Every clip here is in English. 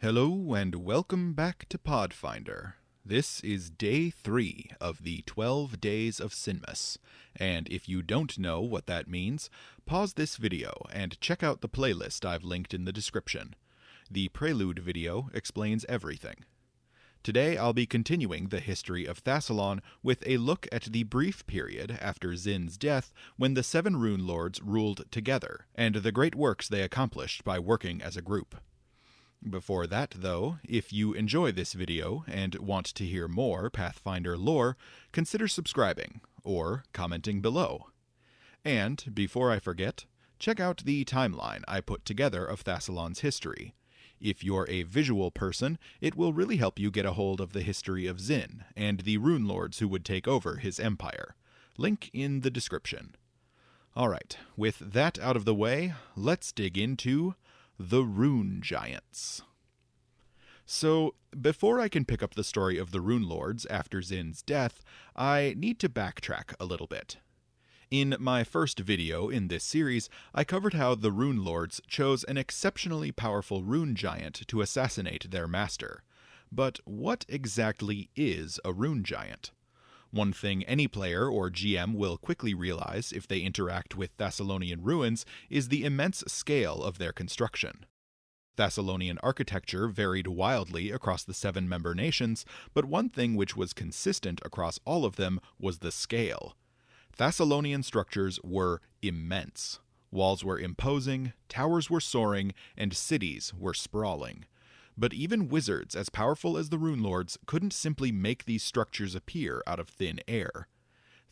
Hello and welcome back to Podfinder. This is day 3 of the 12 Days of Sinmas, and if you don't know what that means, pause this video and check out the playlist I've linked in the description. The Prelude video explains everything. Today I'll be continuing the history of Thassilon with a look at the brief period after Zin's death when the 7 Rune Lords ruled together, and the great works they accomplished by working as a group. Before that, though, if you enjoy this video and want to hear more Pathfinder lore, consider subscribing or commenting below. And, before I forget, check out the timeline I put together of Thassilon's history. If you're a visual person, it will really help you get a hold of the history of Zin and the Rune Lords who would take over his empire. Link in the description. Alright, with that out of the way, let's dig into the Rune Giants. So, before I can pick up the story of the Rune Lords after Zin's death, I need to backtrack a little bit. In my first video in this series, I covered how the Rune Lords chose an exceptionally powerful Rune Giant to assassinate their master. But what exactly is a Rune Giant? One thing any player or GM will quickly realize if they interact with Thassilonian ruins is the immense scale of their construction. Thassilonian architecture varied wildly across the 7 member nations, but one thing which was consistent across all of them was the scale. Thassilonian structures were immense. Walls were imposing, towers were soaring, and cities were sprawling. But even wizards as powerful as the Rune Lords couldn't simply make these structures appear out of thin air.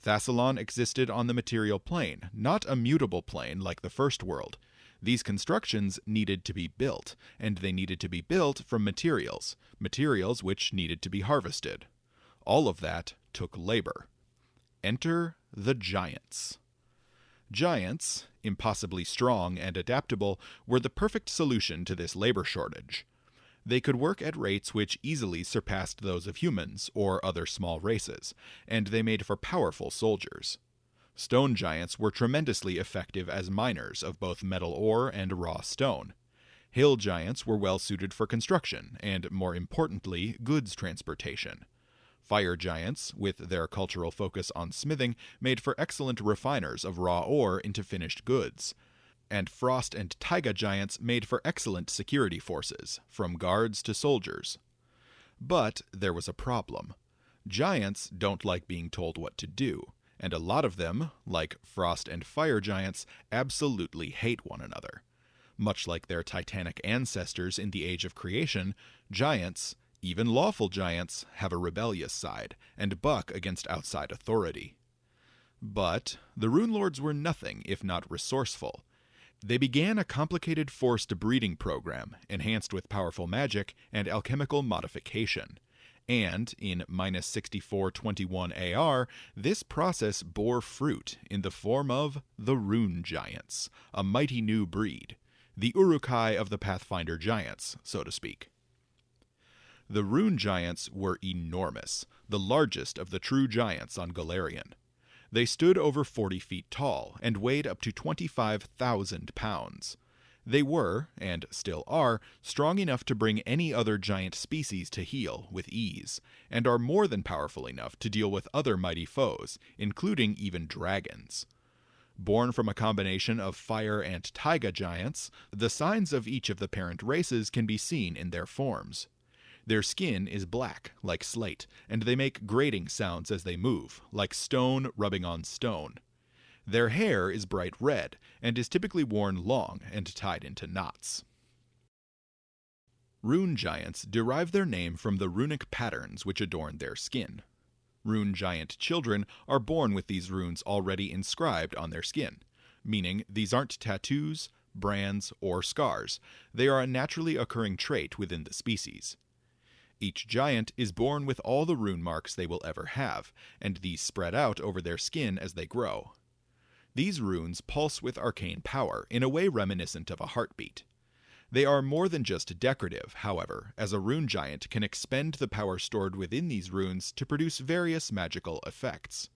Thassilon existed on the material plane, not a mutable plane like the First World. These constructions needed to be built, and they needed to be built from materials which needed to be harvested. All of that took labor. Enter the Giants. Giants, impossibly strong and adaptable, were the perfect solution to this labor shortage. They could work at rates which easily surpassed those of humans or other small races, and they made for powerful soldiers. Stone giants were tremendously effective as miners of both metal ore and raw stone. Hill giants were well suited for construction and, more importantly, goods transportation. Fire giants, with their cultural focus on smithing, made for excellent refiners of raw ore into finished goods. And frost and taiga giants made for excellent security forces, from guards to soldiers. But there was a problem. Giants don't like being told what to do, and a lot of them, like frost and fire giants, absolutely hate one another. Much like their titanic ancestors in the Age of Creation, giants, even lawful giants, have a rebellious side, and buck against outside authority. But the Rune Lords were nothing if not resourceful. They began a complicated forced breeding program, enhanced with powerful magic and alchemical modification. And, in -6421 AR, this process bore fruit in the form of the Rune Giants, a mighty new breed. The Uruk-hai of the Pathfinder Giants, so to speak. The Rune Giants were enormous, the largest of the true giants on Golarion. They stood over 40 feet tall and weighed up to 25,000 pounds. They were, and still are, strong enough to bring any other giant species to heel with ease, and are more than powerful enough to deal with other mighty foes, including even dragons. Born from a combination of fire and taiga giants, the signs of each of the parent races can be seen in their forms. Their skin is black, like slate, and they make grating sounds as they move, like stone rubbing on stone. Their hair is bright red, and is typically worn long and tied into knots. Rune Giants derive their name from the runic patterns which adorn their skin. Rune Giant children are born with these runes already inscribed on their skin, meaning these aren't tattoos, brands, or scars. They are a naturally occurring trait within the species. Each giant is born with all the rune marks they will ever have, and these spread out over their skin as they grow. These runes pulse with arcane power in a way reminiscent of a heartbeat. They are more than just decorative, however, as a Rune Giant can expend the power stored within these runes to produce various magical effects.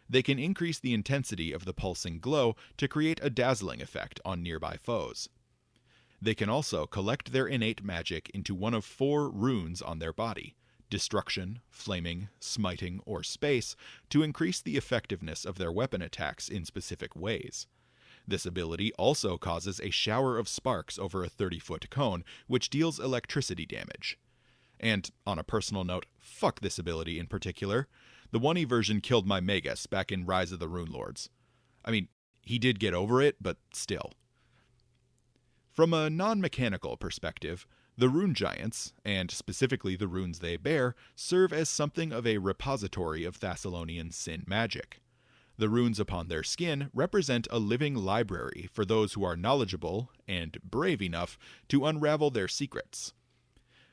They can increase the intensity of the pulsing glow to create a dazzling effect on nearby foes. They can also collect their innate magic into one of 4 runes on their body: destruction, flaming, smiting, or space, to increase the effectiveness of their weapon attacks in specific ways. This ability also causes a shower of sparks over a 30-foot cone, which deals electricity damage. And on a personal note, fuck this ability in particular. The 1E version killed my Magus back in Rise of the Runelords. I mean, he did get over it, but still. From a non-mechanical perspective, the Rune Giants, and specifically the runes they bear, serve as something of a repository of Thassilonian sin magic. The runes upon their skin represent a living library for those who are knowledgeable and brave enough to unravel their secrets.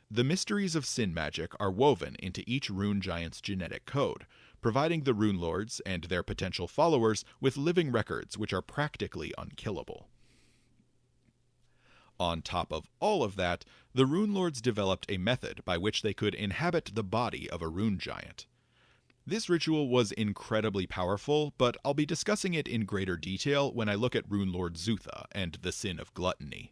The mysteries of sin magic are woven into each Rune Giant's genetic code, providing the Runelords and their potential followers with living records which are practically unkillable. On top of all of that, the Runelords developed a method by which they could inhabit the body of a Rune Giant. This ritual was incredibly powerful, but I'll be discussing it in greater detail when I look at Runelord Zutha and the Sin of Gluttony.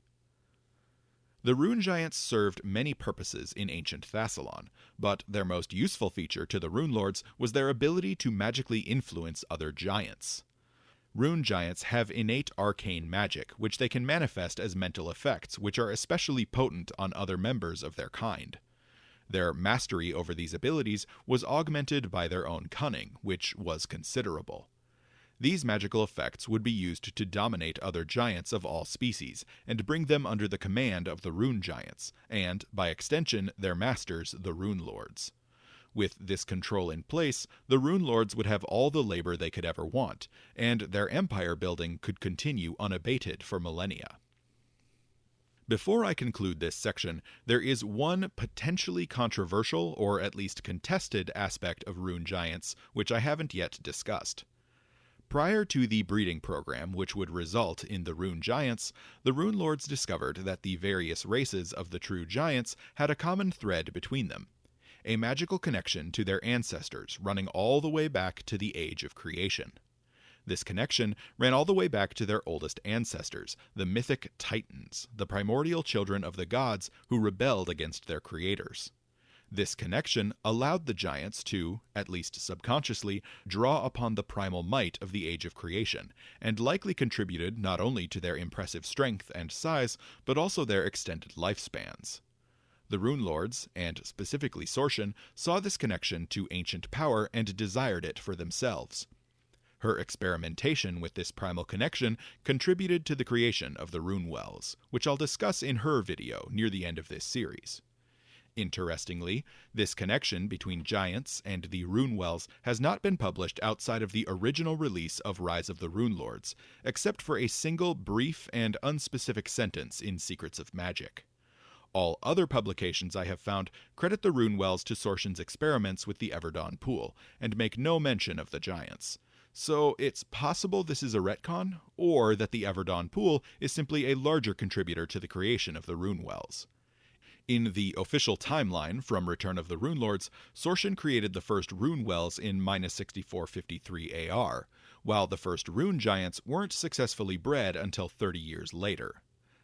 The Rune Giants served many purposes in ancient Thassilon, but their most useful feature to the Runelords was their ability to magically influence other giants. Rune Giants have innate arcane magic, which they can manifest as mental effects, which are especially potent on other members of their kind. Their mastery over these abilities was augmented by their own cunning, which was considerable. These magical effects would be used to dominate other giants of all species, and bring them under the command of the Rune Giants, and, by extension, their masters, the Runelords. With this control in place, the Runelords would have all the labor they could ever want, and their empire building could continue unabated for millennia. Before I conclude this section, there is one potentially controversial, or at least contested, aspect of Rune Giants which I haven't yet discussed. Prior to the breeding program which would result in the Rune Giants, the Runelords discovered that the various races of the true giants had a common thread between them: a magical connection to their ancestors running all the way back to the Age of Creation. This connection ran all the way back to their oldest ancestors, the mythic Titans, the primordial children of the gods who rebelled against their creators. This connection allowed the giants to, at least subconsciously, draw upon the primal might of the Age of Creation, and likely contributed not only to their impressive strength and size, but also their extended lifespans. The Runelords, and specifically Sorshan, saw this connection to ancient power and desired it for themselves. Her experimentation with this primal connection contributed to the creation of the Rune Wells, which I'll discuss in her video near the end of this series. Interestingly, this connection between giants and the Rune Wells has not been published outside of the original release of Rise of the Runelords, except for a single brief and unspecific sentence in Secrets of Magic. All other publications I have found credit the Rune Wells to Sorshan's experiments with the Everdawn Pool, and make no mention of the giants. So it's possible this is a retcon, or that the Everdawn Pool is simply a larger contributor to the creation of the Rune Wells. In the official timeline from Return of the Runelords, Sorshan created the first Rune Wells in -6453 AR, while the first Rune Giants weren't successfully bred until 30 years later.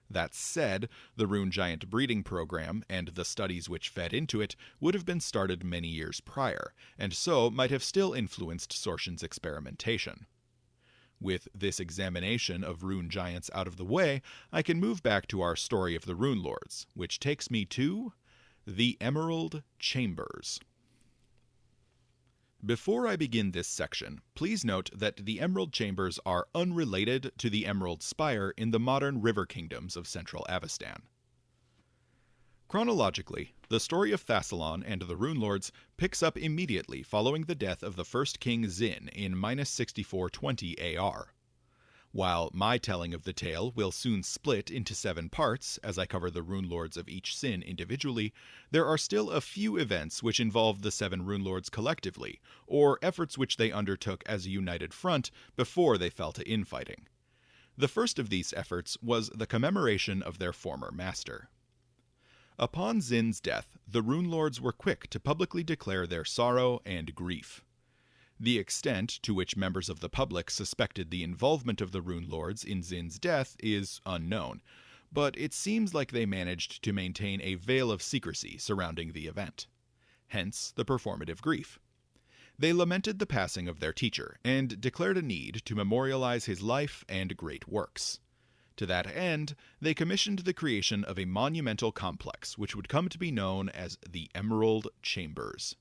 That said, the Rune Giant breeding program, and the studies which fed into it, would have been started many years prior, and so might have still influenced Sorshan's experimentation. With this examination of Rune Giants out of the way, I can move back to our story of the Runelords, which takes me to the Emerald Chambers. Before I begin this section, please note that the Emerald Chambers are unrelated to the Emerald Spire in the modern river kingdoms of central Avestan. Chronologically, the story of Thassilon and the Runelords picks up immediately following the death of the first king Zin in -6420 AR. While my telling of the tale will soon split into 7 parts as I cover the Runelords of each sin individually, there are still a few events which involve the 7 Runelords collectively, or efforts which they undertook as a united front before they fell to infighting. The first of these efforts was the commemoration of their former master. Upon Zin's death, the Runelords were quick to publicly declare their sorrow and grief. The extent to which members of the public suspected the involvement of the Runelords in Zin's death is unknown, but it seems like they managed to maintain a veil of secrecy surrounding the event. Hence the performative grief. They lamented the passing of their teacher, and declared a need to memorialize his life and great works. To that end, they commissioned the creation of a monumental complex which would come to be known as the Emerald Chambers.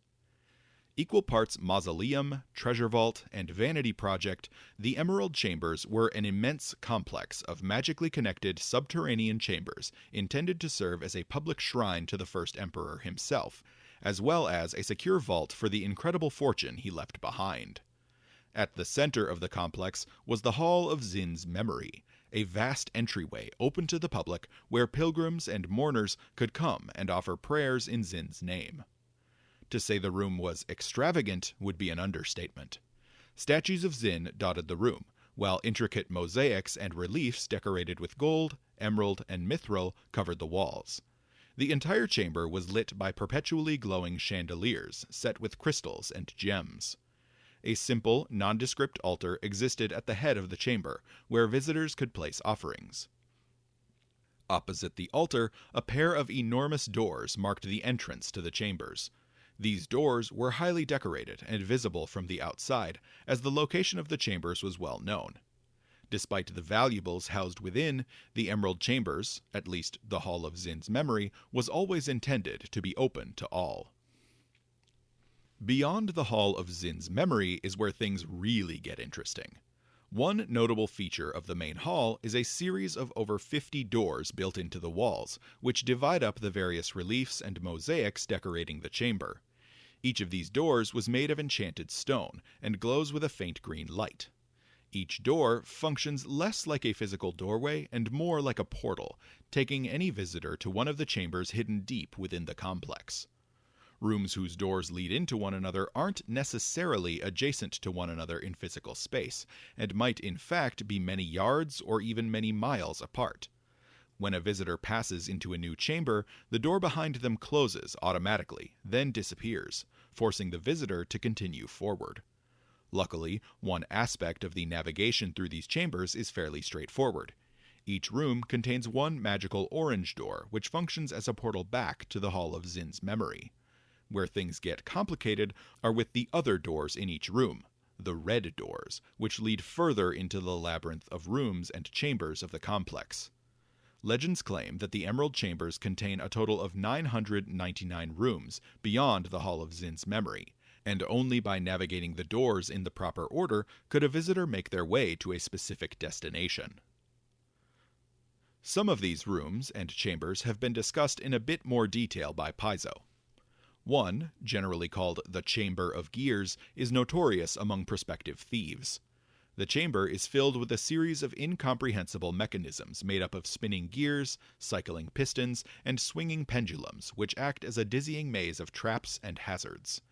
Equal parts mausoleum, treasure vault, and vanity project, the Emerald Chambers were an immense complex of magically connected subterranean chambers intended to serve as a public shrine to the first emperor himself, as well as a secure vault for the incredible fortune he left behind. At the center of the complex was the Hall of Zin's Memory, a vast entryway open to the public where pilgrims and mourners could come and offer prayers in Zin's name. To say the room was extravagant would be an understatement. Statues of Zin dotted the room, while intricate mosaics and reliefs decorated with gold, emerald, and mithril covered the walls. The entire chamber was lit by perpetually glowing chandeliers set with crystals and gems. A simple, nondescript altar existed at the head of the chamber, where visitors could place offerings. Opposite the altar, a pair of enormous doors marked the entrance to the chambers. These doors were highly decorated and visible from the outside, as the location of the chambers was well known. Despite the valuables housed within, the Emerald Chambers, at least the Hall of Zin's Memory, was always intended to be open to all. Beyond the Hall of Zin's Memory is where things really get interesting. One notable feature of the main hall is a series of over 50 doors built into the walls, which divide up the various reliefs and mosaics decorating the chamber. Each of these doors was made of enchanted stone and glows with a faint green light. Each door functions less like a physical doorway and more like a portal, taking any visitor to one of the chambers hidden deep within the complex. Rooms whose doors lead into one another aren't necessarily adjacent to one another in physical space, and might in fact be many yards or even many miles apart. When a visitor passes into a new chamber, the door behind them closes automatically, then disappears, forcing the visitor to continue forward. Luckily, one aspect of the navigation through these chambers is fairly straightforward. Each room contains one magical orange door, which functions as a portal back to the Hall of Zin's Memory. Where things get complicated are with the other doors in each room, the red doors, which lead further into the labyrinth of rooms and chambers of the complex. Legends claim that the Emerald Chambers contain a total of 999 rooms beyond the Hall of Zin's Memory, and only by navigating the doors in the proper order could a visitor make their way to a specific destination. Some of these rooms and chambers have been discussed in a bit more detail by Paizo. One, generally called the Chamber of Gears, is notorious among prospective thieves. The chamber is filled with a series of incomprehensible mechanisms made up of spinning gears, cycling pistons, and swinging pendulums, which act as a dizzying maze of traps and hazards.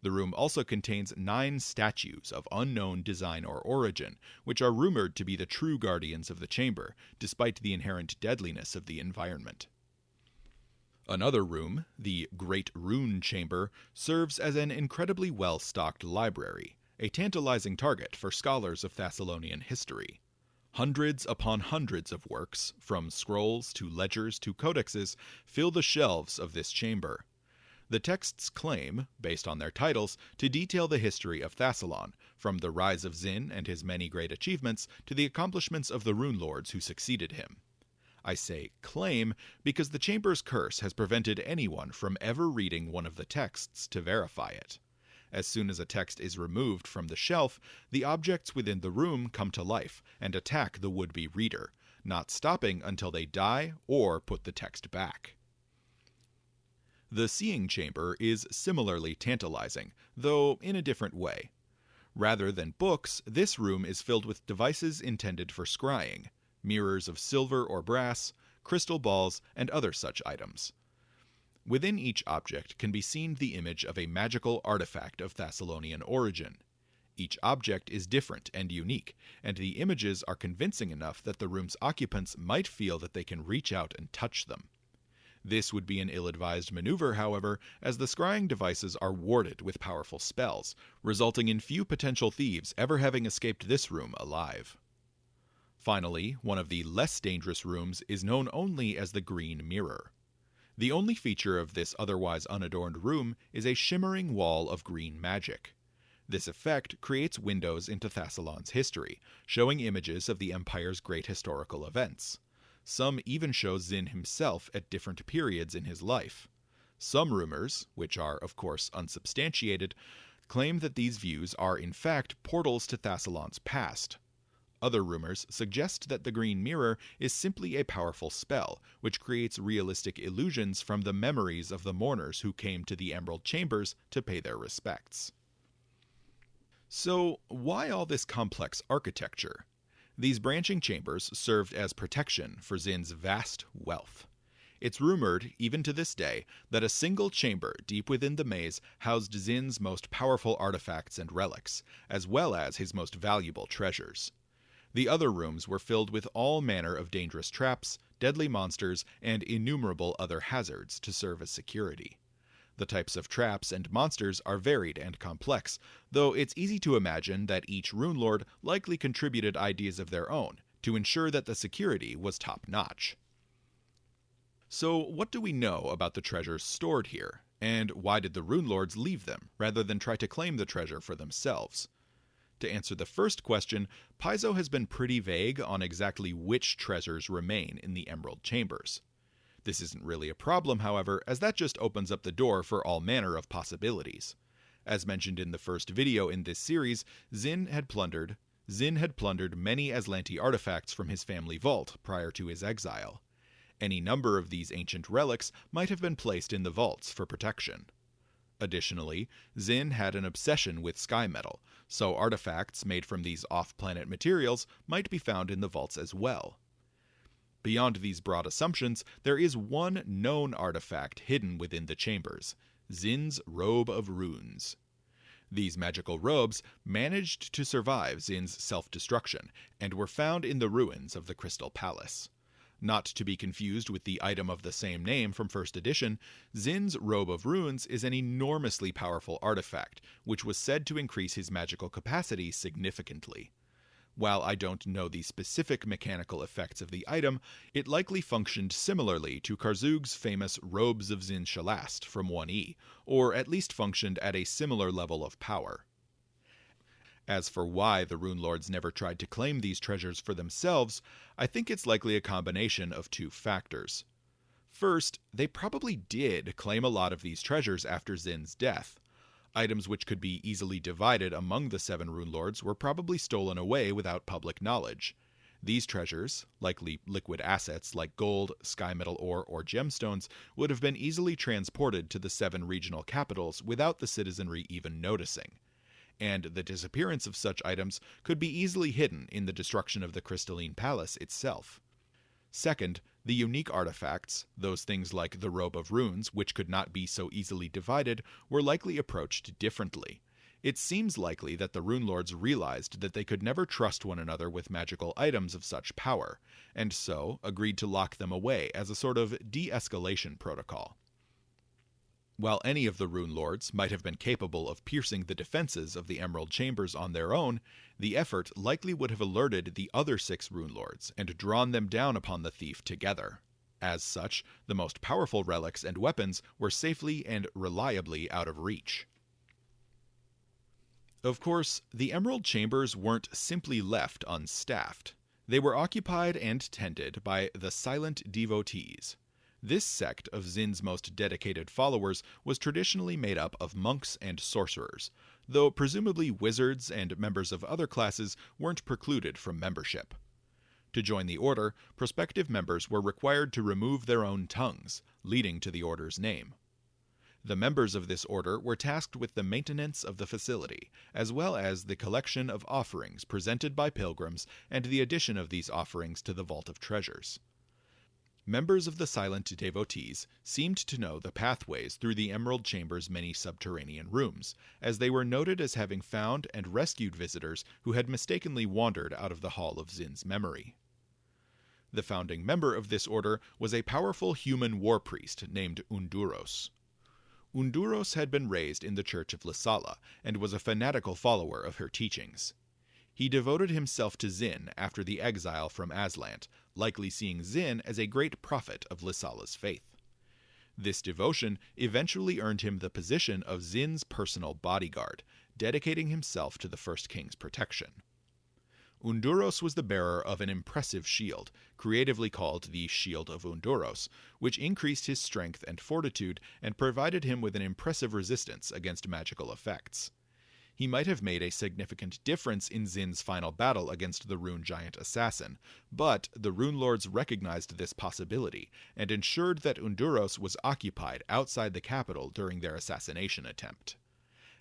The room also contains 9 statues of unknown design or origin, which are rumored to be the true guardians of the chamber, despite the inherent deadliness of the environment. Another room, the Great Rune Chamber, serves as an incredibly well-stocked library, a tantalizing target for scholars of Thassilonian history. Hundreds upon hundreds of works, from scrolls to ledgers to codexes, fill the shelves of this chamber. The texts claim, based on their titles, to detail the history of Thassilon, from the rise of Zin and his many great achievements to the accomplishments of the Runelords who succeeded him. I say claim because the chamber's curse has prevented anyone from ever reading one of the texts to verify it. As soon as a text is removed from the shelf, the objects within the room come to life and attack the would-be reader, not stopping until they die or put the text back. The Seeing Chamber is similarly tantalizing, though in a different way. Rather than books, this room is filled with devices intended for scrying, mirrors of silver or brass, crystal balls, and other such items. Within each object can be seen the image of a magical artifact of Thassilonian origin. Each object is different and unique, and the images are convincing enough that the room's occupants might feel that they can reach out and touch them. This would be an ill-advised maneuver, however, as the scrying devices are warded with powerful spells, resulting in few potential thieves ever having escaped this room alive. Finally, one of the less dangerous rooms is known only as the Green Mirror. The only feature of this otherwise unadorned room is a shimmering wall of green magic. This effect creates windows into Thassilon's history, showing images of the Empire's great historical events. Some even show Zin himself at different periods in his life. Some rumors, which are of course unsubstantiated, claim that these views are in fact portals to Thassilon's past. Other rumors suggest that the Green Mirror is simply a powerful spell, which creates realistic illusions from the memories of the mourners who came to the Emerald Chambers to pay their respects. So, why all this complex architecture? These branching chambers served as protection for Zin's vast wealth. It's rumored, even to this day, that a single chamber deep within the maze housed Zin's most powerful artifacts and relics, as well as his most valuable treasures. The other rooms were filled with all manner of dangerous traps, deadly monsters, and innumerable other hazards to serve as security. The types of traps and monsters are varied and complex, though it's easy to imagine that each Runelord likely contributed ideas of their own to ensure that the security was top-notch. So what do we know about the treasures stored here, and why did the Runelords leave them rather than try to claim the treasure for themselves? To answer the first question, Paizo has been pretty vague on exactly which treasures remain in the Emerald Chambers. This isn't really a problem, however, as that just opens up the door for all manner of possibilities. As mentioned in the first video in this series, Zin had plundered many Aslanti artifacts from his family vault prior to his exile. Any number of these ancient relics might have been placed in the vaults for protection. Additionally, Zin had an obsession with sky metal, so artifacts made from these off-planet materials might be found in the vaults as well. Beyond these broad assumptions, there is one known artifact hidden within the chambers, Zin's Robe of Runes. These magical robes managed to survive Zin's self-destruction, and were found in the ruins of the Crystal Palace. Not to be confused with the item of the same name from first edition, Zin's Robe of Runes is an enormously powerful artifact, which was said to increase his magical capacity significantly. While I don't know the specific mechanical effects of the item, it likely functioned similarly to Karzug's famous Robes of Zin Shalast from 1E, or at least functioned at a similar level of power. As for why the Runelords never tried to claim these treasures for themselves, I think it's likely a combination of two factors. First, they probably did claim a lot of these treasures after Zin's death. Items which could be easily divided among the 7 Runelords were probably stolen away without public knowledge. These treasures, likely liquid assets like gold, sky metal ore, or gemstones, would have been easily transported to the 7 regional capitals without the citizenry even noticing. And the disappearance of such items could be easily hidden in the destruction of the Crystalline Palace itself. Second, the unique artifacts, those things like the Robe of Runes, which could not be so easily divided, were likely approached differently. It seems likely that the Runelords realized that they could never trust one another with magical items of such power, and so agreed to lock them away as a sort of de-escalation protocol. While any of the Runelords might have been capable of piercing the defenses of the Emerald Chambers on their own, the effort likely would have alerted the other 6 Runelords and drawn them down upon the thief together. As such, the most powerful relics and weapons were safely and reliably out of reach. Of course, the Emerald Chambers weren't simply left unstaffed. They were occupied and tended by the Silent Devotees. This sect of Zin's most dedicated followers was traditionally made up of monks and sorcerers, though presumably wizards and members of other classes weren't precluded from membership. To join the order, prospective members were required to remove their own tongues, leading to the order's name. The members of this order were tasked with the maintenance of the facility, as well as the collection of offerings presented by pilgrims and the addition of these offerings to the Vault of Treasures. Members of the Silent Devotees seemed to know the pathways through the Emerald Chamber's many subterranean rooms, as they were noted as having found and rescued visitors who had mistakenly wandered out of the Hall of Zin's memory. The founding member of this order was a powerful human war priest named Unduros. Unduros had been raised in the Church of Lissala and was a fanatical follower of her teachings. He devoted himself to Xin after the exile from Aslant, likely seeing Xin as a great prophet of Lissala's faith. This devotion eventually earned him the position of Xin's personal bodyguard, dedicating himself to the First King's protection. Unduros was the bearer of an impressive shield, creatively called the Shield of Unduros, which increased his strength and fortitude and provided him with an impressive resistance against magical effects. He might have made a significant difference in Xin's final battle against the Rune Giant assassin, but the Runelords recognized this possibility and ensured that Unduros was occupied outside the capital during their assassination attempt.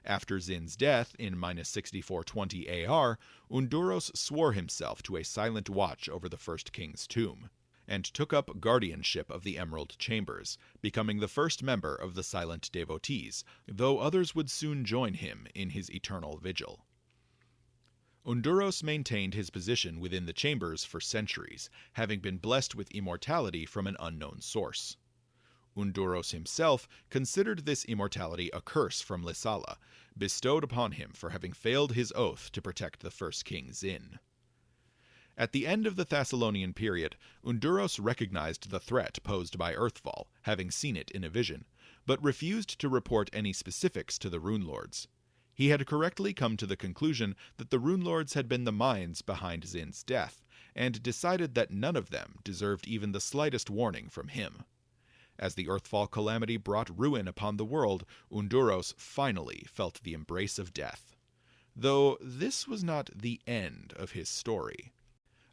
After Xin's death in -6420 AR, Unduros swore himself to a silent watch over the First King's tomb, and took up guardianship of the Emerald Chambers, becoming the first member of the Silent Devotees, though others would soon join him in his eternal vigil. Unduros maintained his position within the chambers for centuries, having been blessed with immortality from an unknown source. Unduros himself considered this immortality a curse from Lissala, bestowed upon him for having failed his oath to protect the First King Xin. At the end of the Thassilonian period, Unduros recognized the threat posed by Earthfall, having seen it in a vision, but refused to report any specifics to the Runelords. He had correctly come to the conclusion that the Runelords had been the minds behind Xin's death, and decided that none of them deserved even the slightest warning from him. As the Earthfall calamity brought ruin upon the world, Unduros finally felt the embrace of death. Though this was not the end of his story.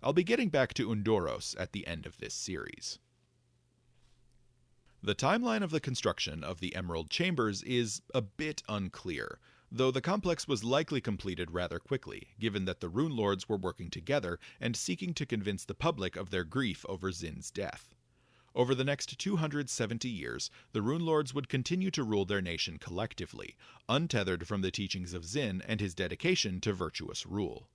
I'll be getting back to Unduros at the end of this series. The timeline of the construction of the Emerald Chambers is a bit unclear, though the complex was likely completed rather quickly, given that the Runelords were working together and seeking to convince the public of their grief over Xin's death. Over the next 270 years, the Runelords would continue to rule their nation collectively, untethered from the teachings of Xin and his dedication to virtuous rule.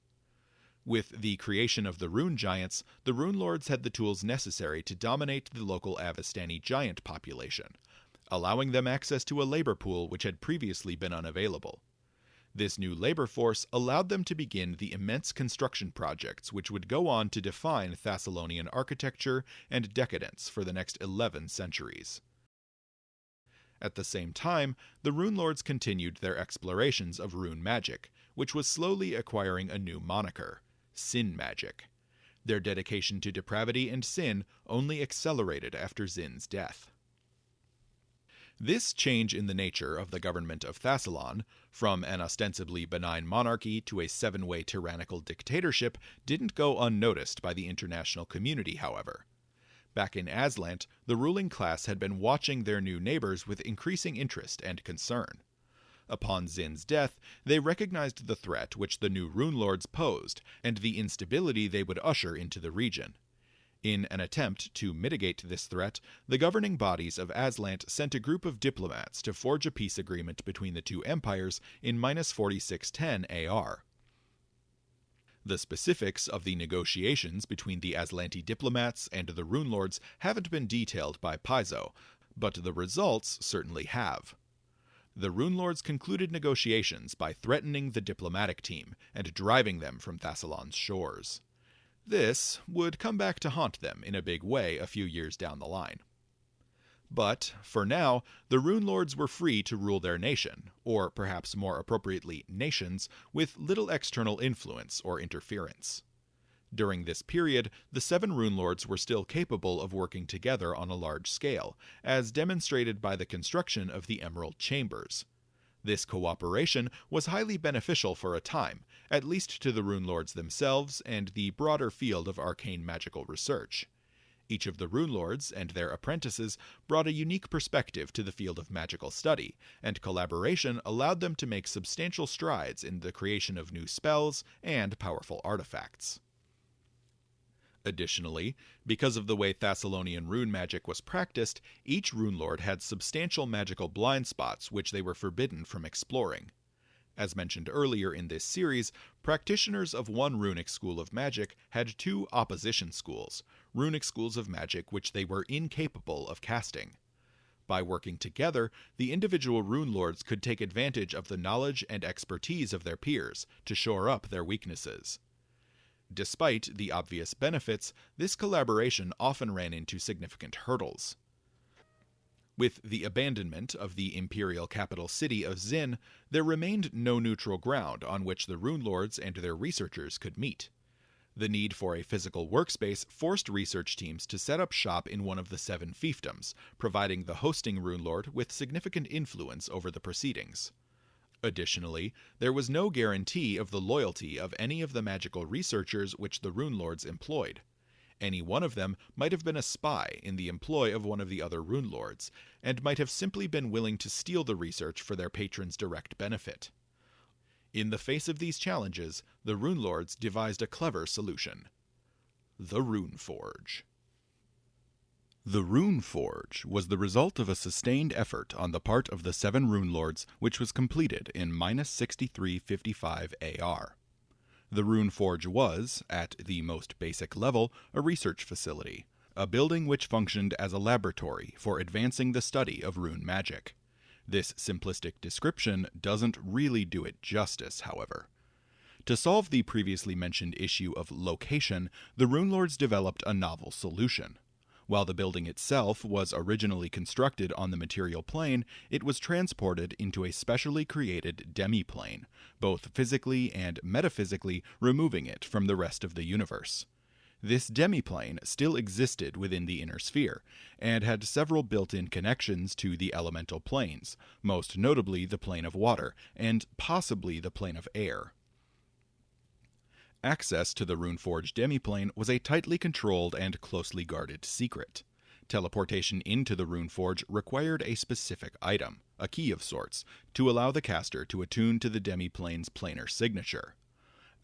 With the creation of the Rune Giants, the Runelords had the tools necessary to dominate the local Avistani giant population, allowing them access to a labor pool which had previously been unavailable. This new labor force allowed them to begin the immense construction projects which would go on to define Thassilonian architecture and decadence for the next 11 centuries. At the same time, the Runelords continued their explorations of rune magic, which was slowly acquiring a new moniker, sin magic. Their dedication to depravity and sin only accelerated after Xin's death. This change in the nature of the government of Thassilon, from an ostensibly benign monarchy to a 7-way tyrannical dictatorship, didn't go unnoticed by the international community, however. Back in Aslant, the ruling class had been watching their new neighbors with increasing interest and concern. Upon Xin's death, they recognized the threat which the new Runelords posed, and the instability they would usher into the region. In an attempt to mitigate this threat, the governing bodies of Aslant sent a group of diplomats to forge a peace agreement between the two empires in -4610 AR. The specifics of the negotiations between the Aslanti diplomats and the Runelords haven't been detailed by Paizo, but the results certainly have. The Runelords concluded negotiations by threatening the diplomatic team and driving them from Thassilon's shores. This would come back to haunt them in a big way a few years down the line. But, for now, the Runelords were free to rule their nation, or perhaps more appropriately nations, with little external influence or interference. During this period, the 7 Runelords were still capable of working together on a large scale, as demonstrated by the construction of the Emerald Chambers. This cooperation was highly beneficial for a time, at least to the Runelords themselves and the broader field of arcane magical research. Each of the Runelords and their apprentices brought a unique perspective to the field of magical study, and collaboration allowed them to make substantial strides in the creation of new spells and powerful artifacts. Additionally, because of the way Thassilonian rune magic was practiced, each Runelord had substantial magical blind spots which they were forbidden from exploring. As mentioned earlier in this series, practitioners of one runic school of magic had 2 opposition schools, runic schools of magic which they were incapable of casting. By working together, the individual rune lords could take advantage of the knowledge and expertise of their peers to shore up their weaknesses. Despite the obvious benefits, this collaboration often ran into significant hurdles. With the abandonment of the imperial capital city of Zin, there remained no neutral ground on which the rune lords and their researchers could meet. The need for a physical workspace forced research teams to set up shop in one of the 7 fiefdoms, providing the hosting rune lord with significant influence over the proceedings. Additionally, there was no guarantee of the loyalty of any of the magical researchers which the rune lords employed. Any one of them might have been a spy in the employ of one of the other rune lords, and might have simply been willing to steal the research for their patron's direct benefit. In the face of these challenges, the rune lords devised a clever solution: the Runeforge. The Runeforge was the result of a sustained effort on the part of the 7 rune lords, which was completed in -6355 AR. The Runeforge was, at the most basic level, a research facility, a building which functioned as a laboratory for advancing the study of rune magic. This simplistic description doesn't really do it justice, however. To solve the previously mentioned issue of location, the rune lords developed a novel solution. While the building itself was originally constructed on the material plane, it was transported into a specially created demi-plane, both physically and metaphysically removing it from the rest of the universe. This demi-plane still existed within the inner sphere, and had several built-in connections to the elemental planes, most notably the plane of water, and possibly the plane of air. Access to the Runeforge demiplane was a tightly controlled and closely guarded secret. Teleportation into the Runeforge required a specific item, a key of sorts, to allow the caster to attune to the demiplane's planar signature.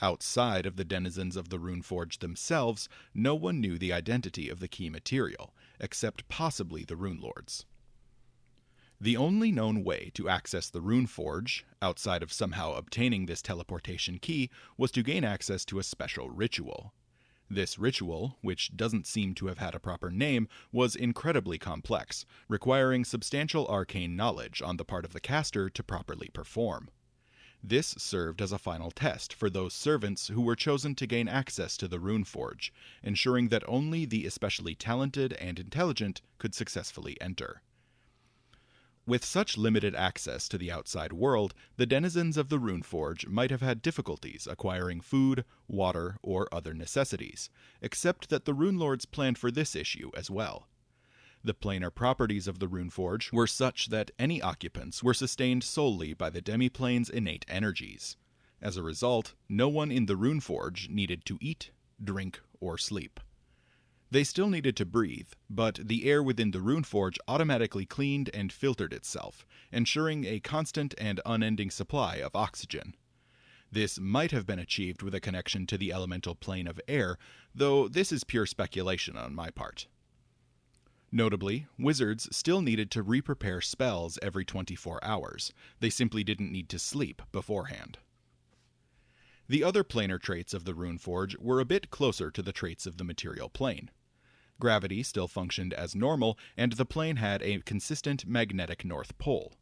Outside of the denizens of the Runeforge themselves, no one knew the identity of the key material, except possibly the Rune Lords. The only known way to access the Runeforge, outside of somehow obtaining this teleportation key, was to gain access to a special ritual. This ritual, which doesn't seem to have had a proper name, was incredibly complex, requiring substantial arcane knowledge on the part of the caster to properly perform. This served as a final test for those servants who were chosen to gain access to the Runeforge, ensuring that only the especially talented and intelligent could successfully enter. With such limited access to the outside world, the denizens of the Runeforge might have had difficulties acquiring food, water, or other necessities, except that the Rune Lords planned for this issue as well. The planar properties of the Runeforge were such that any occupants were sustained solely by the demiplane's innate energies. As a result, no one in the Runeforge needed to eat, drink, or sleep. They still needed to breathe, but the air within the Runeforge automatically cleaned and filtered itself, ensuring a constant and unending supply of oxygen. This might have been achieved with a connection to the elemental plane of air, though this is pure speculation on my part. Notably, wizards still needed to re-prepare spells every 24 hours. They simply didn't need to sleep beforehand. The other planar traits of the Runeforge were a bit closer to the traits of the material plane. Gravity still functioned as normal, and the plane had a consistent magnetic north pole.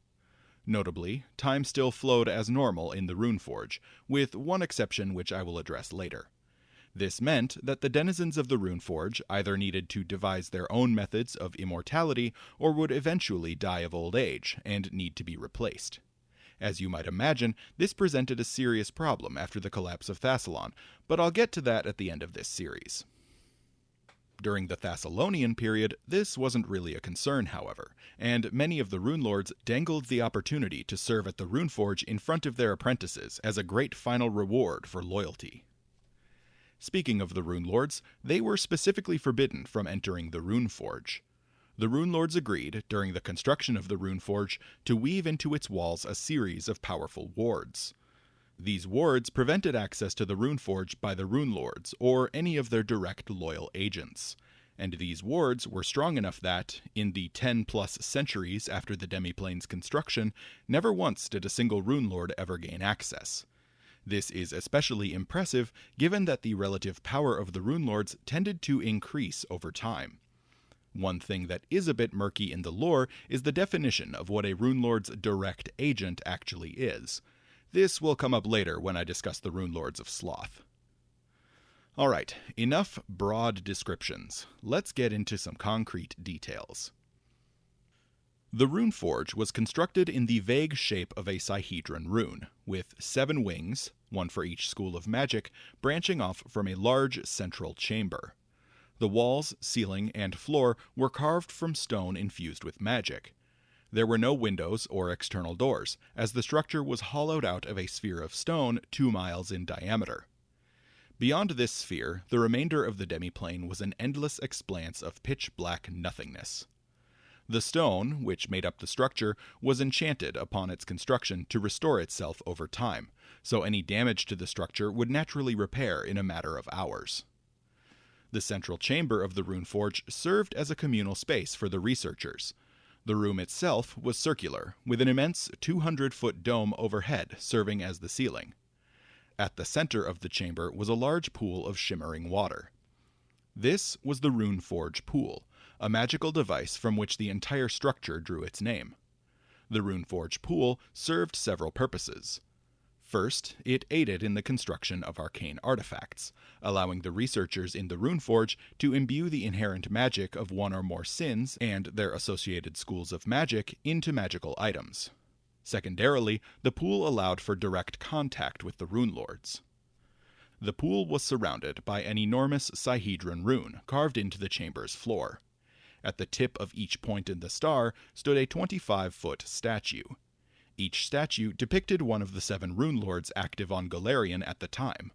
Notably, time still flowed as normal in the Runeforge, with one exception which I will address later. This meant that the denizens of the Runeforge either needed to devise their own methods of immortality or would eventually die of old age and need to be replaced. As you might imagine, this presented a serious problem after the collapse of Thassilon, but I'll get to that at the end of this series. During the Thassilonian period, this wasn't really a concern, however, and many of the Rune Lords dangled the opportunity to serve at the Runeforge in front of their apprentices as a great final reward for loyalty. Speaking of the Rune Lords, they were specifically forbidden from entering the Runeforge. The Rune Lords agreed, during the construction of the Runeforge, to weave into its walls a series of powerful wards. These wards prevented access to the Runeforge by the Rune Lords, or any of their direct loyal agents. And these wards were strong enough that, in the 10-plus centuries after the demiplane's construction, never once did a single Rune Lord ever gain access. This is especially impressive given that the relative power of the Rune Lords tended to increase over time. One thing that is a bit murky in the lore is the definition of what a Runelord's direct agent actually is. This will come up later when I discuss the Runelords of Sloth. Alright, enough broad descriptions. Let's get into some concrete details. The Runeforge was constructed in the vague shape of a Sihedron rune, with 7 wings, one for each school of magic, branching off from a large central chamber. The walls, ceiling, and floor were carved from stone infused with magic. There were no windows or external doors, as the structure was hollowed out of a sphere of stone 2 miles in diameter. Beyond this sphere, the remainder of the demiplane was an endless expanse of pitch-black nothingness. The stone, which made up the structure, was enchanted upon its construction to restore itself over time, so any damage to the structure would naturally repair in a matter of hours. The central chamber of the Runeforge served as a communal space for the researchers. The room itself was circular, with an immense 200-foot dome overhead serving as the ceiling. At the center of the chamber was a large pool of shimmering water. This was the Runeforge Pool, a magical device from which the entire structure drew its name. The Runeforge Pool served several purposes. First, it aided in the construction of arcane artifacts, allowing the researchers in the Runeforge to imbue the inherent magic of one or more sins and their associated schools of magic into magical items. Secondarily, the pool allowed for direct contact with the Runelords. The pool was surrounded by an enormous Sihedron rune carved into the chamber's floor. At the tip of each point in the star stood a 25-foot statue. Each statue depicted one of the 7 Runelords active on Golarion at the time.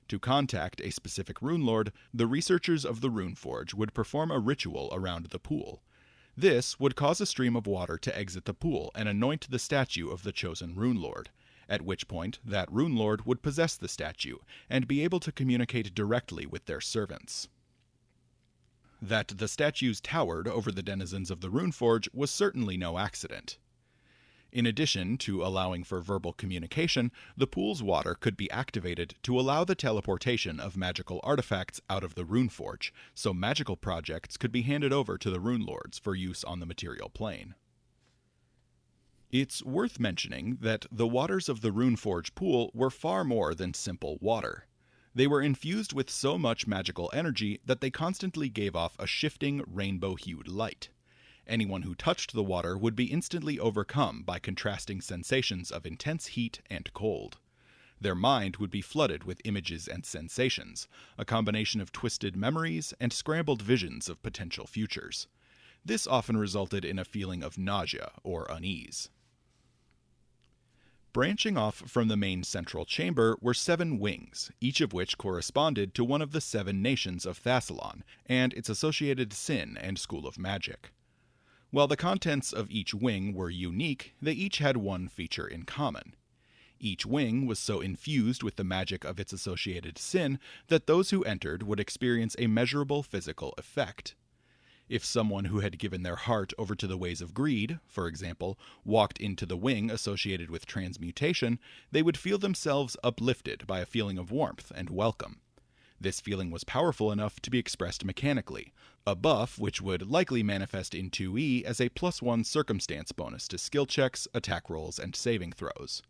To contact a specific Runelord, the researchers of the Runeforge would perform a ritual around the pool. This would cause a stream of water to exit the pool and anoint the statue of the chosen Runelord, at which point that Runelord would possess the statue and be able to communicate directly with their servants. That the statues towered over the denizens of the Runeforge was certainly no accident. In addition to allowing for verbal communication, the pool's water could be activated to allow the teleportation of magical artifacts out of the Runeforge, so magical projects could be handed over to the Runelords for use on the material plane. It's worth mentioning that the waters of the Runeforge pool were far more than simple water. They were infused with so much magical energy that they constantly gave off a shifting, rainbow-hued light. Anyone who touched the water would be instantly overcome by contrasting sensations of intense heat and cold. Their mind would be flooded with images and sensations, a combination of twisted memories and scrambled visions of potential futures. This often resulted in a feeling of nausea or unease. Branching off from the main central chamber were 7 wings, each of which corresponded to one of the 7 nations of Thassilon and its associated sin and school of magic. While the contents of each wing were unique, they each had one feature in common. Each wing was so infused with the magic of its associated sin that those who entered would experience a measurable physical effect. If someone who had given their heart over to the ways of greed, for example, walked into the wing associated with transmutation, they would feel themselves uplifted by a feeling of warmth and welcome. This feeling was powerful enough to be expressed mechanically, a buff which would likely manifest in 2e as a +1 circumstance bonus to skill checks, attack rolls, and saving throws.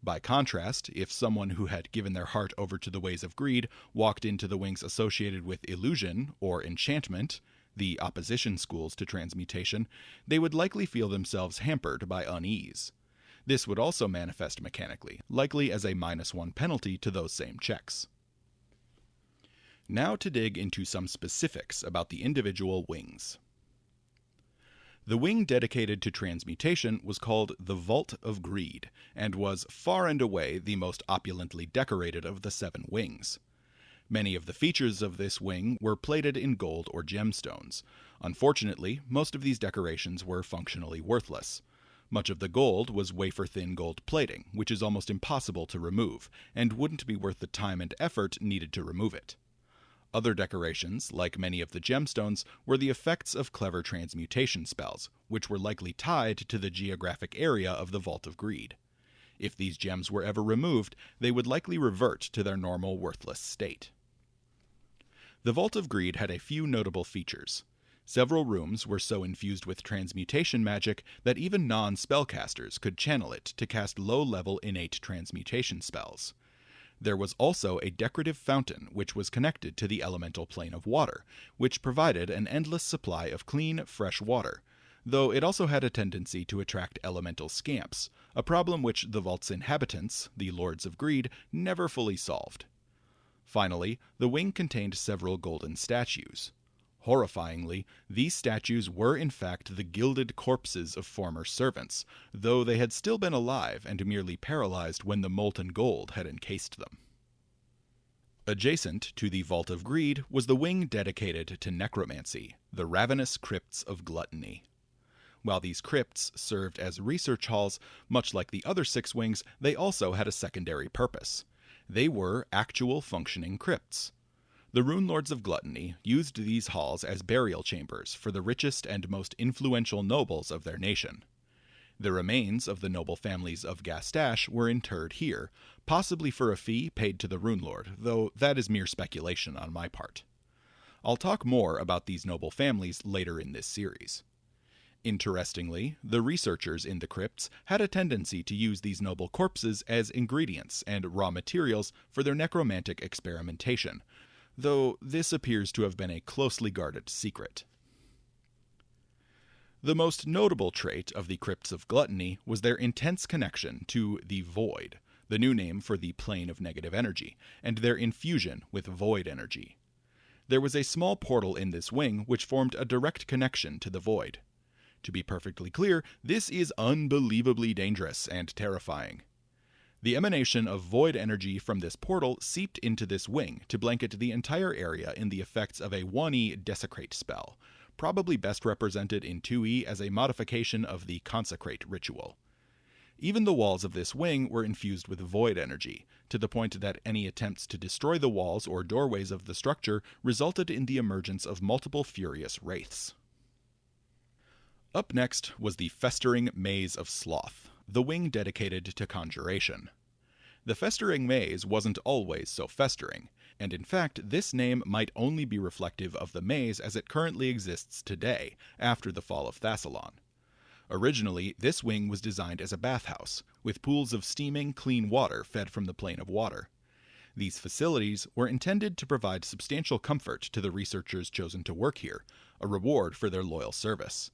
By contrast, if someone who had given their heart over to the ways of greed walked into the wings associated with illusion or enchantment, the opposition schools to transmutation, they would likely feel themselves hampered by unease. This would also manifest mechanically, likely as a -1 penalty to those same checks. Now to dig into some specifics about the individual wings. The wing dedicated to transmutation was called the Vault of Greed, and was far and away the most opulently decorated of the 7 wings. Many of the features of this wing were plated in gold or gemstones. Unfortunately, most of these decorations were functionally worthless. Much of the gold was wafer-thin gold plating, which is almost impossible to remove, and wouldn't be worth the time and effort needed to remove it. Other decorations, like many of the gemstones, were the effects of clever transmutation spells, which were likely tied to the geographic area of the Vault of Greed. If these gems were ever removed, they would likely revert to their normal worthless state. The Vault of Greed had a few notable features. Several rooms were so infused with transmutation magic that even non-spellcasters could channel it to cast low-level innate transmutation spells. There was also a decorative fountain which was connected to the elemental plane of water, which provided an endless supply of clean, fresh water, though it also had a tendency to attract elemental scamps, a problem which the vault's inhabitants, the Lords of Greed, never fully solved. Finally, the wing contained several golden statues. Horrifyingly, these statues were in fact the gilded corpses of former servants, though they had still been alive and merely paralyzed when the molten gold had encased them. Adjacent to the Vault of Greed was the wing dedicated to necromancy, the Ravenous Crypts of Gluttony. While these crypts served as research halls, much like the other 6 wings, they also had a secondary purpose. They were actual functioning crypts. The Runelords of Gluttony used these halls as burial chambers for the richest and most influential nobles of their nation. The remains of the noble families of Gastache were interred here, possibly for a fee paid to the Runelord, though that is mere speculation on my part. I'll talk more about these noble families later in this series. Interestingly, the researchers in the crypts had a tendency to use these noble corpses as ingredients and raw materials for their necromantic experimentation, though this appears to have been a closely guarded secret. The most notable trait of the Crypts of Gluttony was their intense connection to the Void, the new name for the plane of negative energy, and their infusion with void energy. There was a small portal in this wing which formed a direct connection to the Void. To be perfectly clear, this is unbelievably dangerous and terrifying. The emanation of void energy from this portal seeped into this wing to blanket the entire area in the effects of a 1e Desecrate spell, probably best represented in 2e as a modification of the Consecrate ritual. Even the walls of this wing were infused with void energy, to the point that any attempts to destroy the walls or doorways of the structure resulted in the emergence of multiple furious wraiths. Up next was the Festering Maze of Sloth, the wing dedicated to conjuration. The Festering Maze wasn't always so festering, and in fact this name might only be reflective of the maze as it currently exists today, after the fall of Thassilon. Originally, this wing was designed as a bathhouse, with pools of steaming, clean water fed from the plane of water. These facilities were intended to provide substantial comfort to the researchers chosen to work here, a reward for their loyal service.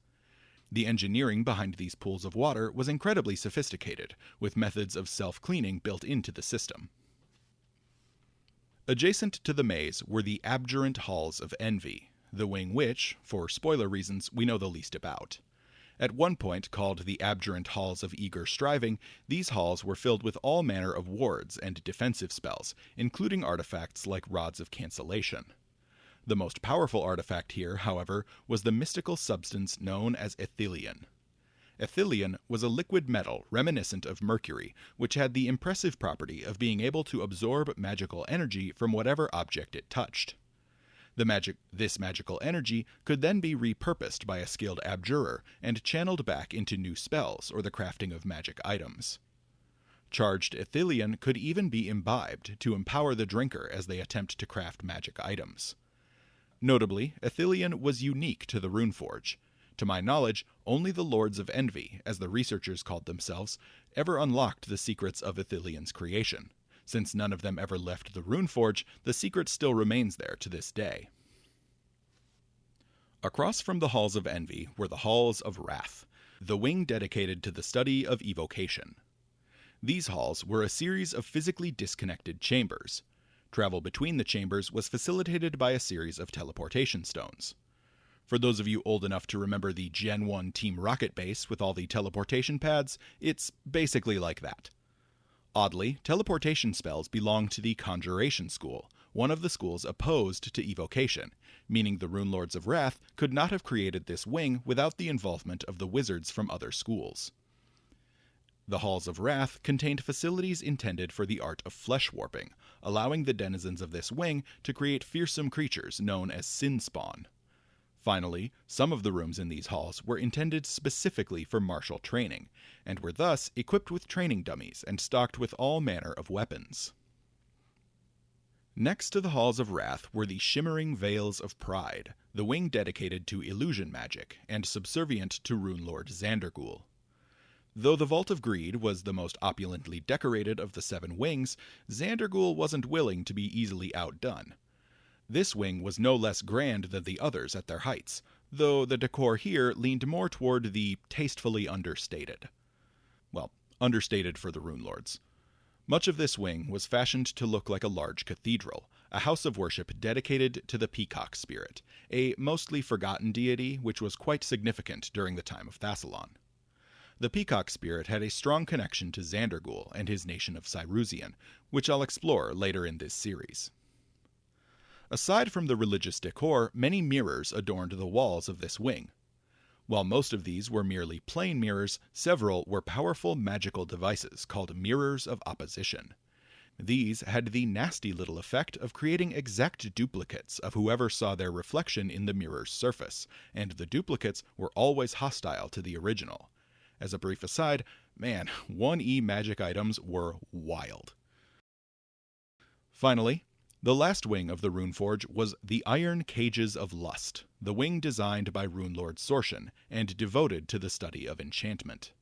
The engineering behind these pools of water was incredibly sophisticated, with methods of self-cleaning built into the system. Adjacent to the maze were the Abjurant Halls of Envy, the wing which, for spoiler reasons, we know the least about. At one point called the Abjurant Halls of Eager Striving, these halls were filled with all manner of wards and defensive spells, including artifacts like Rods of Cancellation. The most powerful artifact here, however, was the mystical substance known as fthe. Fthe was a liquid metal reminiscent of mercury, which had the impressive property of being able to absorb magical energy from whatever object it touched. This magical energy could then be repurposed by a skilled abjurer and channeled back into new spells or the crafting of magic items. Charged fthe could even be imbibed to empower the drinker as they attempt to craft magic items. Notably, fthe was unique to the Runeforge. To my knowledge, only the Lords of Envy, as the researchers called themselves, ever unlocked the secrets of Ithilion's creation. Since none of them ever left the Runeforge, the secret still remains there to this day. Across from the Halls of Envy were the Halls of Wrath, the wing dedicated to the study of evocation. These halls were a series of physically disconnected chambers. Travel between the chambers was facilitated by a series of teleportation stones. For those of you old enough to remember the Gen 1 Team Rocket base with all the teleportation pads, it's basically like that. Oddly, teleportation spells belong to the Conjuration School, one of the schools opposed to evocation, meaning the Runelords of Wrath could not have created this wing without the involvement of the wizards from other schools. The Halls of Wrath contained facilities intended for the art of flesh warping, allowing the denizens of this wing to create fearsome creatures known as sin spawn. Finally, some of the rooms in these halls were intended specifically for martial training, and were thus equipped with training dummies and stocked with all manner of weapons. Next to the Halls of Wrath were the Shimmering Veils of Pride, the wing dedicated to illusion magic and subservient to Runelord Xandergul. Though the Vault of Greed was the most opulently decorated of the 7 wings, Xandergul wasn't willing to be easily outdone. This wing was no less grand than the others at their heights, though the decor here leaned more toward the tastefully understated. Well, understated for the Runelords. Much of this wing was fashioned to look like a large cathedral, a house of worship dedicated to the peacock spirit, a mostly forgotten deity which was quite significant during the time of Thassilon. The peacock spirit had a strong connection to Xandergul and his nation of Cyrusian, which I'll explore later in this series. Aside from the religious decor, many mirrors adorned the walls of this wing. While most of these were merely plain mirrors, several were powerful magical devices called mirrors of opposition. These had the nasty little effect of creating exact duplicates of whoever saw their reflection in the mirror's surface, and the duplicates were always hostile to the original. As a brief aside, man, 1E magic items were wild. Finally, the last wing of the Runeforge was the Iron Cages of Lust, the wing designed by Runelord Sorshan and devoted to the study of enchantment.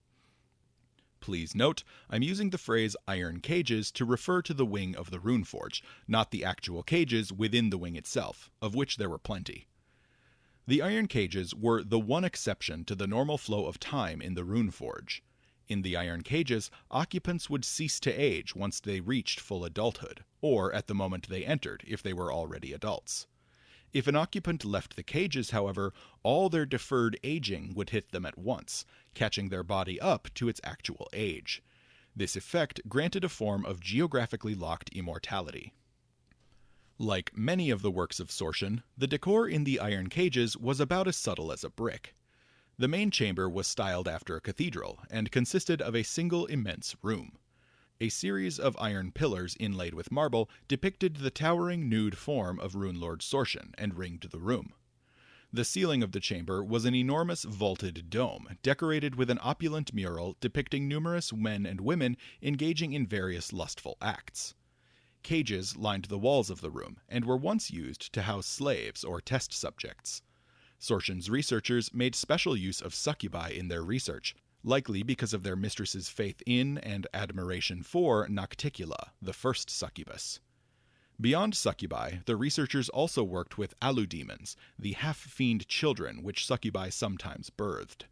Please note, I'm using the phrase Iron Cages to refer to the wing of the Runeforge, not the actual cages within the wing itself, of which there were plenty. The Iron Cages were the one exception to the normal flow of time in the Runeforge. In the Iron Cages, occupants would cease to age once they reached full adulthood, or at the moment they entered if they were already adults. If an occupant left the cages, however, all their deferred aging would hit them at once, catching their body up to its actual age. This effect granted a form of geographically locked immortality. Like many of the works of Sorshan, the decor in the Iron Cages was about as subtle as a brick. The main chamber was styled after a cathedral, and consisted of a single immense room. A series of iron pillars inlaid with marble depicted the towering nude form of Runelord Sorshan and ringed the room. The ceiling of the chamber was an enormous vaulted dome, decorated with an opulent mural depicting numerous men and women engaging in various lustful acts. Cages lined the walls of the room, and were once used to house slaves or test subjects. Sorshan's researchers made special use of succubi in their research, likely because of their mistress's faith in and admiration for Nocticula, the first succubus. Beyond succubi, the researchers also worked with aludemons, the half-fiend children which succubi sometimes birthed.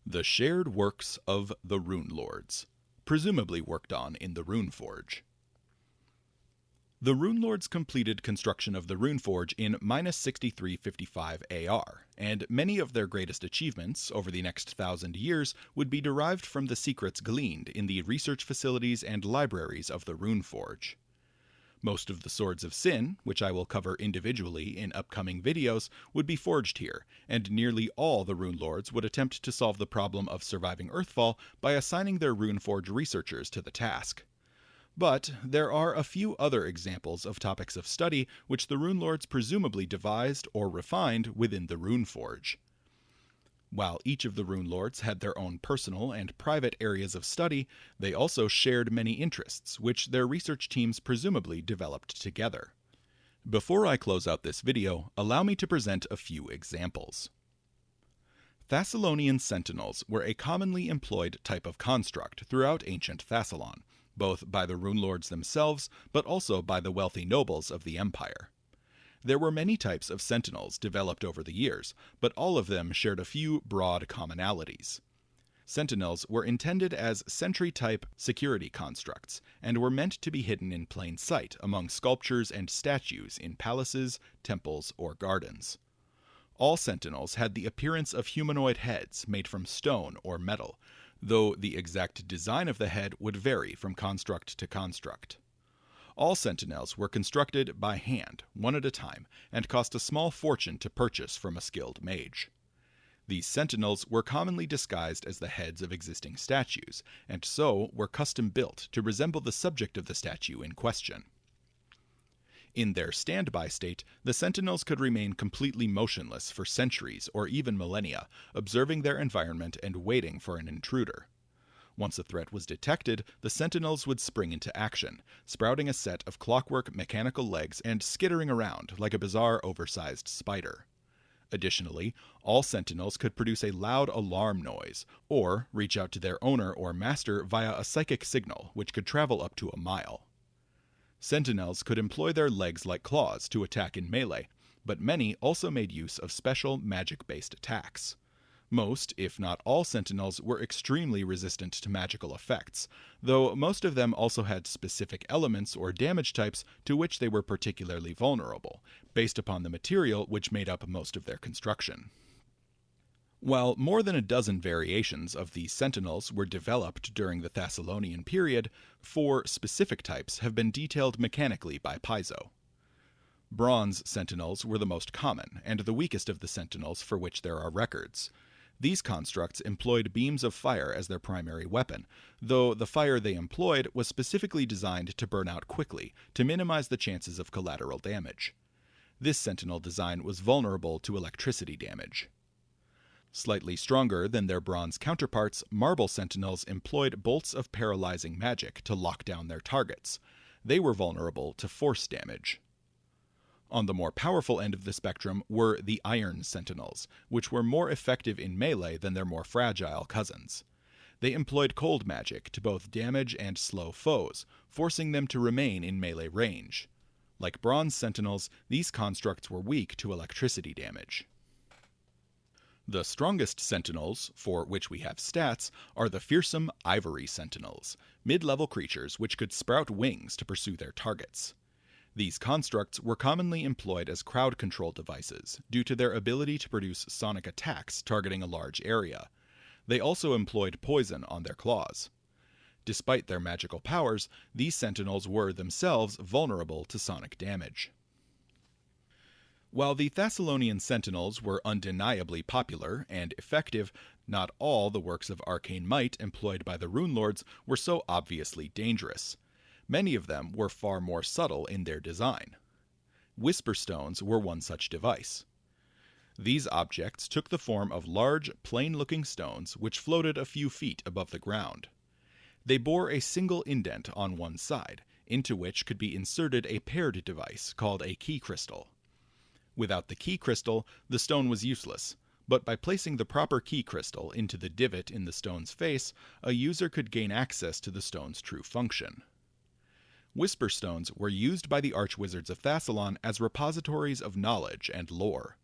The shared works of the Runelords, presumably worked on in the Runeforge. The Runelords completed construction of the Runeforge in -6355 AR, and many of their greatest achievements over the next 1,000 years would be derived from the secrets gleaned in the research facilities and libraries of the Runeforge. Most of the Swords of Sin, which I will cover individually in upcoming videos, would be forged here, and nearly all the Runelords would attempt to solve the problem of surviving Earthfall by assigning their Runeforge researchers to the task. But there are a few other examples of topics of study which the Runelords presumably devised or refined within the Runeforge. While each of the Runelords had their own personal and private areas of study, they also shared many interests, which their research teams presumably developed together. Before I close out this video, allow me to present a few examples. Thassilonian sentinels were a commonly employed type of construct throughout ancient Thassilon, both by the Runelords themselves, but also by the wealthy nobles of the empire. There were many types of sentinels developed over the years, but all of them shared a few broad commonalities. Sentinels were intended as sentry-type security constructs, and were meant to be hidden in plain sight among sculptures and statues in palaces, temples, or gardens. All sentinels had the appearance of humanoid heads made from stone or metal, though the exact design of the head would vary from construct to construct. All sentinels were constructed by hand, one at a time, and cost a small fortune to purchase from a skilled mage. These sentinels were commonly disguised as the heads of existing statues, and so were custom built to resemble the subject of the statue in question. In their standby state, the sentinels could remain completely motionless for centuries or even millennia, observing their environment and waiting for an intruder. Once a threat was detected, the sentinels would spring into action, sprouting a set of clockwork mechanical legs and skittering around like a bizarre oversized spider. Additionally, all sentinels could produce a loud alarm noise, or reach out to their owner or master via a psychic signal which could travel up to a mile. Sentinels could employ their legs like claws to attack in melee, but many also made use of special magic-based attacks. Most, if not all, sentinels were extremely resistant to magical effects, though most of them also had specific elements or damage types to which they were particularly vulnerable, based upon the material which made up most of their construction. While more than a dozen variations of these sentinels were developed during the Thassilonian period, 4 specific types have been detailed mechanically by Paizo. Bronze sentinels were the most common, and the weakest of the sentinels for which there are records. These constructs employed beams of fire as their primary weapon, though the fire they employed was specifically designed to burn out quickly, to minimize the chances of collateral damage. This sentinel design was vulnerable to electricity damage. Slightly stronger than their bronze counterparts, marble sentinels employed bolts of paralyzing magic to lock down their targets. They were vulnerable to force damage. On the more powerful end of the spectrum were the iron sentinels, which were more effective in melee than their more fragile cousins. They employed cold magic to both damage and slow foes, forcing them to remain in melee range. Like bronze sentinels, these constructs were weak to electricity damage. The strongest sentinels, for which we have stats, are the fearsome ivory sentinels, mid-level creatures which could sprout wings to pursue their targets. These constructs were commonly employed as crowd control devices due to their ability to produce sonic attacks targeting a large area. They also employed poison on their claws. Despite their magical powers, these sentinels were themselves vulnerable to sonic damage. While the Thassilonian sentinels were undeniably popular and effective, not all the works of arcane might employed by the Runelords were so obviously dangerous. Many of them were far more subtle in their design. Whisper stones were one such device. These objects took the form of large, plain-looking stones which floated a few feet above the ground. They bore a single indent on one side, into which could be inserted a paired device called a key crystal. Without the key crystal, the stone was useless, but by placing the proper key crystal into the divot in the stone's face, a user could gain access to the stone's true function. Whisper stones were used by the Archwizards of Thassilon as repositories of knowledge and lore.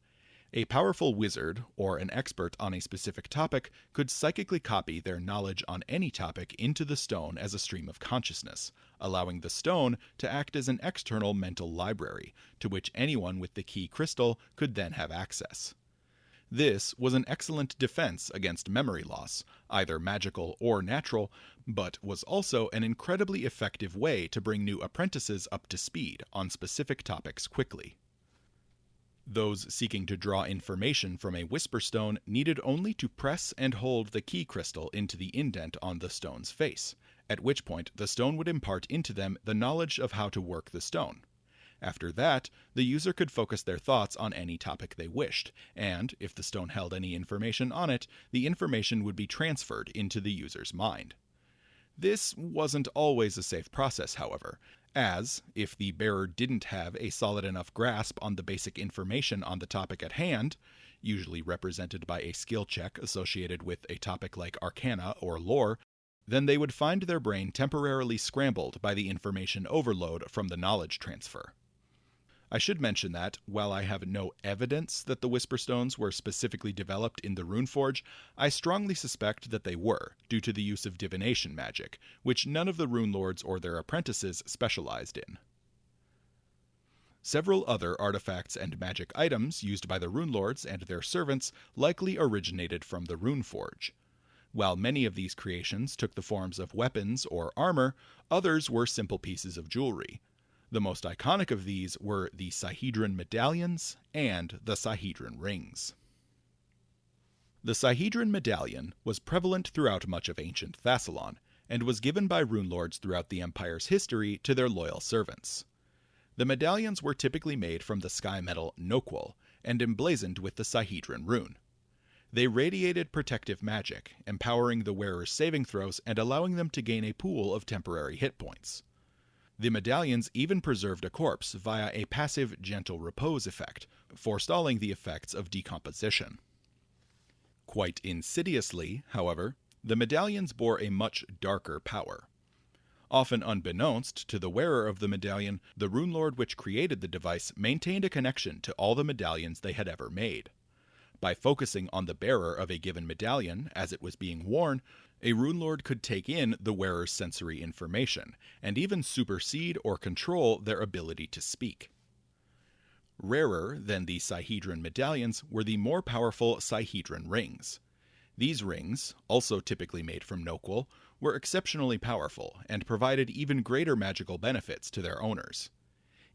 A powerful wizard, or an expert on a specific topic, could psychically copy their knowledge on any topic into the stone as a stream of consciousness, allowing the stone to act as an external mental library, to which anyone with the key crystal could then have access. This was an excellent defense against memory loss, either magical or natural, but was also an incredibly effective way to bring new apprentices up to speed on specific topics quickly. Those seeking to draw information from a whisper stone needed only to press and hold the key crystal into the indent on the stone's face, at which point the stone would impart into them the knowledge of how to work the stone. After that, the user could focus their thoughts on any topic they wished, and, if the stone held any information on it, the information would be transferred into the user's mind. This wasn't always a safe process, however, as, if the bearer didn't have a solid enough grasp on the basic information on the topic at hand, usually represented by a skill check associated with a topic like arcana or lore, then they would find their brain temporarily scrambled by the information overload from the knowledge transfer. I should mention that, while I have no evidence that the Whisper Stones were specifically developed in the Runeforge, I strongly suspect that they were, due to the use of divination magic, which none of the Runelords or their apprentices specialized in. Several other artifacts and magic items used by the Runelords and their servants likely originated from the Runeforge. While many of these creations took the forms of weapons or armor, others were simple pieces of jewelry. The most iconic of these were the Sihedron medallions and the Sihedron rings. The Sihedron medallion was prevalent throughout much of ancient Thassilon, and was given by Runelords throughout the Empire's history to their loyal servants. The medallions were typically made from the sky metal noquel, and emblazoned with the Sihedron rune. They radiated protective magic, empowering the wearer's saving throws and allowing them to gain a pool of temporary hit points. The medallions even preserved a corpse via a passive gentle repose effect, forestalling the effects of decomposition. Quite insidiously, however, the medallions bore a much darker power. Often unbeknownst to the wearer of the medallion, the runelord which created the device maintained a connection to all the medallions they had ever made. By focusing on the bearer of a given medallion as it was being worn, a runelord could take in the wearer's sensory information, and even supersede or control their ability to speak. Rarer than the Sihedron medallions were the more powerful Sihedron rings. These rings, also typically made from noquel, were exceptionally powerful and provided even greater magical benefits to their owners.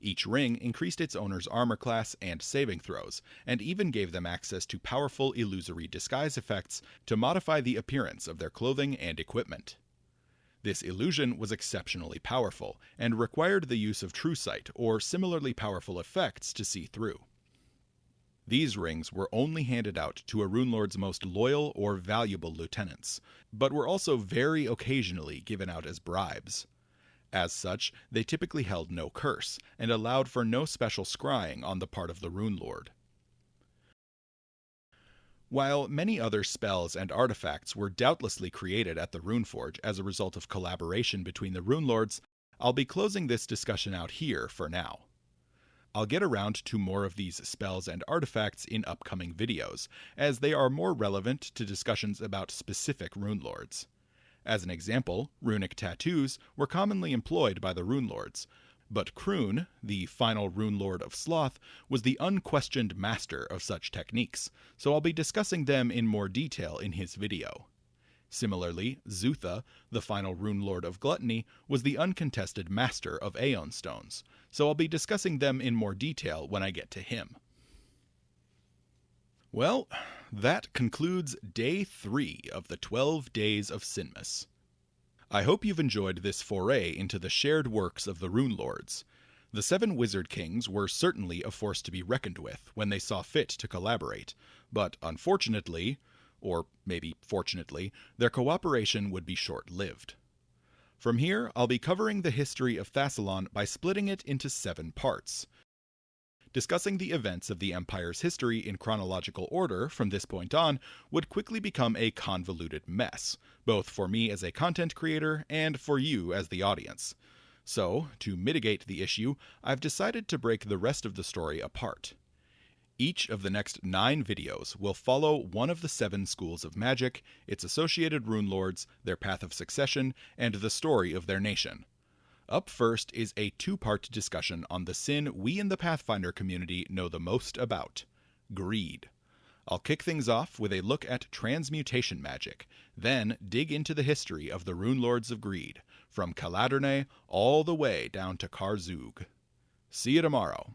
Each ring increased its owner's armor class and saving throws, and even gave them access to powerful illusory disguise effects to modify the appearance of their clothing and equipment. This illusion was exceptionally powerful, and required the use of true sight or similarly powerful effects to see through. These rings were only handed out to a runelord's most loyal or valuable lieutenants, but were also very occasionally given out as bribes. As such, they typically held no curse, and allowed for no special scrying on the part of the runelord. While many other spells and artifacts were doubtlessly created at the Runeforge as a result of collaboration between the runelords, I'll be closing this discussion out here for now. I'll get around to more of these spells and artifacts in upcoming videos, as they are more relevant to discussions about specific runelords. As an example, runic tattoos were commonly employed by the runelords, but Krune, the final runelord of Sloth, was the unquestioned master of such techniques, so I'll be discussing them in more detail in his video. Similarly, Zutha, the final runelord of Gluttony, was the uncontested master of Aeon Stones, so I'll be discussing them in more detail when I get to him. Well, that concludes Day 3 of the 12 Days of Sinmas. I hope you've enjoyed this foray into the shared works of the runelords. The 7 Wizard Kings were certainly a force to be reckoned with when they saw fit to collaborate, but unfortunately, or maybe fortunately, their cooperation would be short-lived. From here, I'll be covering the history of Thassilon by splitting it into 7 parts. Discussing the events of the Empire's history in chronological order from this point on would quickly become a convoluted mess, both for me as a content creator and for you as the audience. So, to mitigate the issue, I've decided to break the rest of the story apart. Each of the next 9 videos will follow one of the 7 schools of magic, its associated runelords, their path of succession, and the story of their nation. Up first is a 2-part discussion on the sin we in the Pathfinder community know the most about: greed. I'll kick things off with a look at transmutation magic, then dig into the history of the Runelords of Greed, from Caladrene all the way down to Karzug. See you tomorrow.